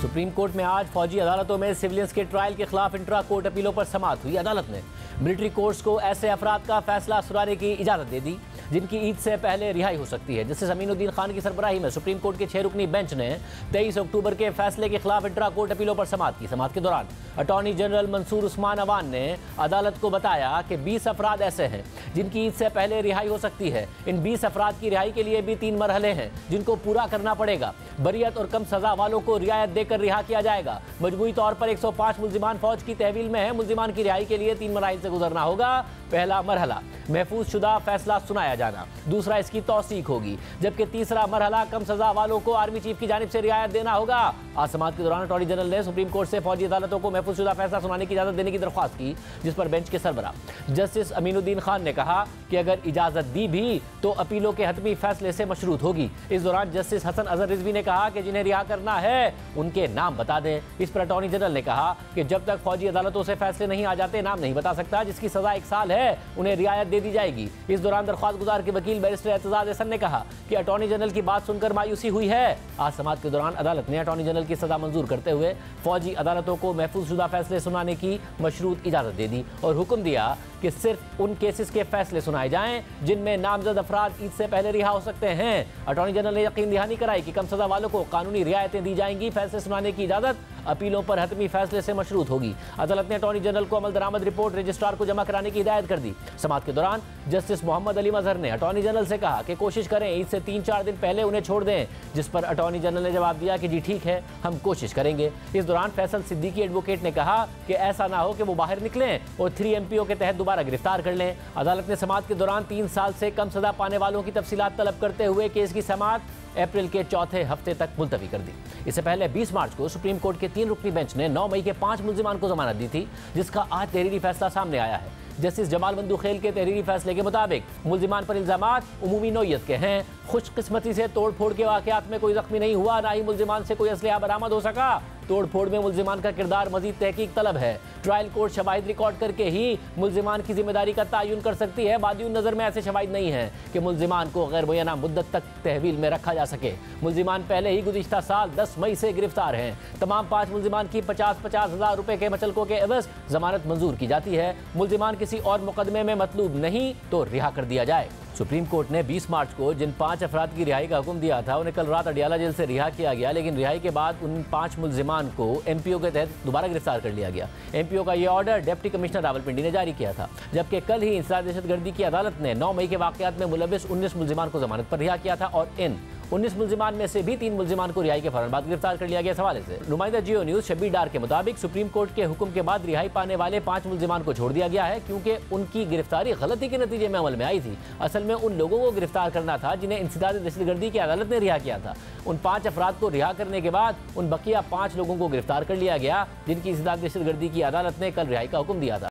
Supreme court में आज फौजी अदालतों में सिविलियंस के ट्रायल के खिलाफ इंट्रा कोर्ट अपीलों पर समाअत हुई। अदालत ने मिलिट्री कोर्ट्स को ऐसे अफराद का फैसला सुनाने की इजाजत दे दी जिनकी ईद से पहले रिहाई हो सकती है। जस्टिस अमीनुद्दीन खान की सरबराही में सुप्रीम कोर्ट के 6 रुकनी बेंच ने 23 अक्टूबर के फैसले के खिलाफ इंट्रा कोर्ट अपीलों पर समाअत की। समाअत के दौरान अटॉर्नी जनरल मंसूर उस्मान अवान ने अदालत को बताया कि 20 अफराद ऐसे हैं जिनकी ईद से पहले रिहाई हो सकती है। इन 20 अफराद की रिहाई के लिए भी 3 मरहले हैं जिनको पूरा करना पड़ेगा। बरियत और कम सजा वालों को रियायत देकर रिहा किया जाएगा। मजबूरी तौर पर 105 मुल्जिमान फौज की तहवील में है। मुल्जिमान की रिहाई के लिए 3 मराहिल से गुजरना होगा। पहला मरहला महफूज शुदा फैसला सुनाया जाना, दूसरा इसकी तौसीक होगी, जबकि तीसरा मरहला कम सजा वालों को आर्मी चीफ की जानिब से रियायत देना होगा। आज समाअत के दौरान अटॉर्नी जनरल ने सुप्रीम कोर्ट से फौजी अदालतों को महफूज शुदा फैसला सुनाने की इजाजत देने की दरख्वास्त की, जिस पर बेंच के सरबरा जस्टिस अमीनुद्दीन खान ने कहा कि अगर इजाजत दी भी तो अपीलों के हतमी फैसले से मशरूत होगी। इस दौरान जस्टिस हसन अजहर रिजवी ने कहा कि जिन्हें रिहा करना है उनके नाम बता दें। इस पर अटॉर्नी जनरल ने कहा कि जब तक फौजी अदालतों से फैसले नहीं आ जाते नाम नहीं बता सकता। जिसकी सजा 1 साल है उन्हें रियायत दे दी जाएगी। इस दौरान दरख्वास्त गुजार के वकील बैरिस्टर एतजाज हसन ने कहा कि अटॉर्नी जनरल की बात सुनकर मायूसी हुई है। आज समाअत के दौरान अदालत ने अटॉर्नी जनरल की सजा मंजूर करते हुए फौजी अदालतों को महफूज शुदा फैसले सुनाने की मशरूत इजाजत दे दी और हुक्म दिया कि सिर्फ उन केसेस के फैसले सुनाए जाएं जिनमें नामजद अफराद ईद से पहले रिहा हो सकते हैं। अटॉर्नी जनरल ने यकीन दहानी कराई कि कम सजा वालों को कानूनी रियायतें दी जाएंगी। फैसले सुनाने की इजाजत अपीलों पर हतमी फैसले से मशरूत होगी। अदालत ने अटॉर्नी जनरल को अमल दरामद रिपोर्ट रजिस्ट्रार को जमा कराने की हिदायत कर दी। समाअत के दौरान जस्टिस मोहम्मद अली मजहर ने अटॉर्नी जनरल से कहा कि कोशिश करें ईद से 3-4 दिन पहले उन्हें छोड़ दें, जिस पर अटॉर्नी जनरल ने जवाब दिया कि जी ठीक है, हम कोशिश करेंगे। इस दौरान फैसल सिद्दीकी एडवोकेट ने कहा कि ऐसा ना हो कि वो बाहर निकलें और 3 MPO के तहत दोबारा गिरफ्तार कर लें। अदालत ने समाअत के दौरान 3 साल से कम सजा पाने वालों की तफसीलात तलब करते हुए केस की समाअत अप्रैल के चौथे हफ्ते तक मुलतवी कर दी। इससे पहले 20 मार्च को सुप्रीम कोर्ट के 3 रुकनी बेंच ने 9 मई के 5 मुल्जिमान को जमानत दी थी, जिसका आज तहरीरी फैसला सामने आया है। जस्टिस जमाल बंदूखेल के तहरीरी फैसले के मुताबिक मुल्जिमान पर इल्जामात उमूमी नौयत के हैं। खुशकिस्मती से तोड़ फोड़ के वाकयात में कोई जख्मी नहीं हुआ, ना ही मुल्जिमान से कोई असलहा बरामद हो सका। तोड़ फोड़ में मुल्जिमान का किरदार मजीद तहकीक तलब है। ट्रायल कोर्ट शवाहिद रिकॉर्ड करके ही मुल्जिमान की जिम्मेदारी का तयन कर सकती है। बादियुन नज़र में ऐसे शवाहिद नहीं है कि मुल्जिमान को गैर मुय्यना मुद्दत तक तहवील में रखा जा सके। मुल्जिमान पहले ही गुज़िश्ता साल 10 मई से गिरफ्तार हैं। तमाम 5 मुल्जिमान की 50-50 हज़ार रुपए के मचलकों के एवज जमानत मंजूर की जाती है। मुल्जिमान किसी और मुकदमे में मतलूब नहीं तो रिहा कर दिया जाए। सुप्रीम कोर्ट ने 20 मार्च को जिन 5 अफराद की रिहाई का हुक्म दिया था उन्हें कल रात अडियाला जेल से रिहा किया गया, लेकिन रिहाई के बाद उन 5 मुल्जिमान को MPO के तहत दोबारा गिरफ्तार कर लिया गया। MPO का यह ऑर्डर डिप्टी कमिश्नर रावलपिंडी ने जारी किया था, जबकि कल ही इंसदाद दहशतगर्दी की अदालत ने 9 मई के वाकयात में मुलविस 19 मुल्जिमान को जमानत पर रिहा किया था और इन 19 मुल्जिमान में से भी 3 मुल्जिमान को रिहाई के फौरन बाद गिरफ्तार कर लिया गया। इस हवाले से नुमाइंदा जियो न्यूज़ शब्बीर डार के मुताबिक सुप्रीम कोर्ट के हुक्म के बाद रिहाई पाने वाले 5 मुल्जिमान को छोड़ दिया गया है, क्योंकि उनकी गिरफ्तारी गलती के नतीजे में अमल में आई थी। असल में उन लोगों को गिरफ्तार करना था जिन्हें इंसदाद दहशतगर्दी की अदालत ने रिहा किया था। उन 5 अफराद को रिहा करने के बाद उन बकिया 5 लोगों को गिरफ्तार कर लिया गया जिनकी इंसदाद दहशतगर्दी की अदालत ने कल रिहाई का हुक्म दिया था।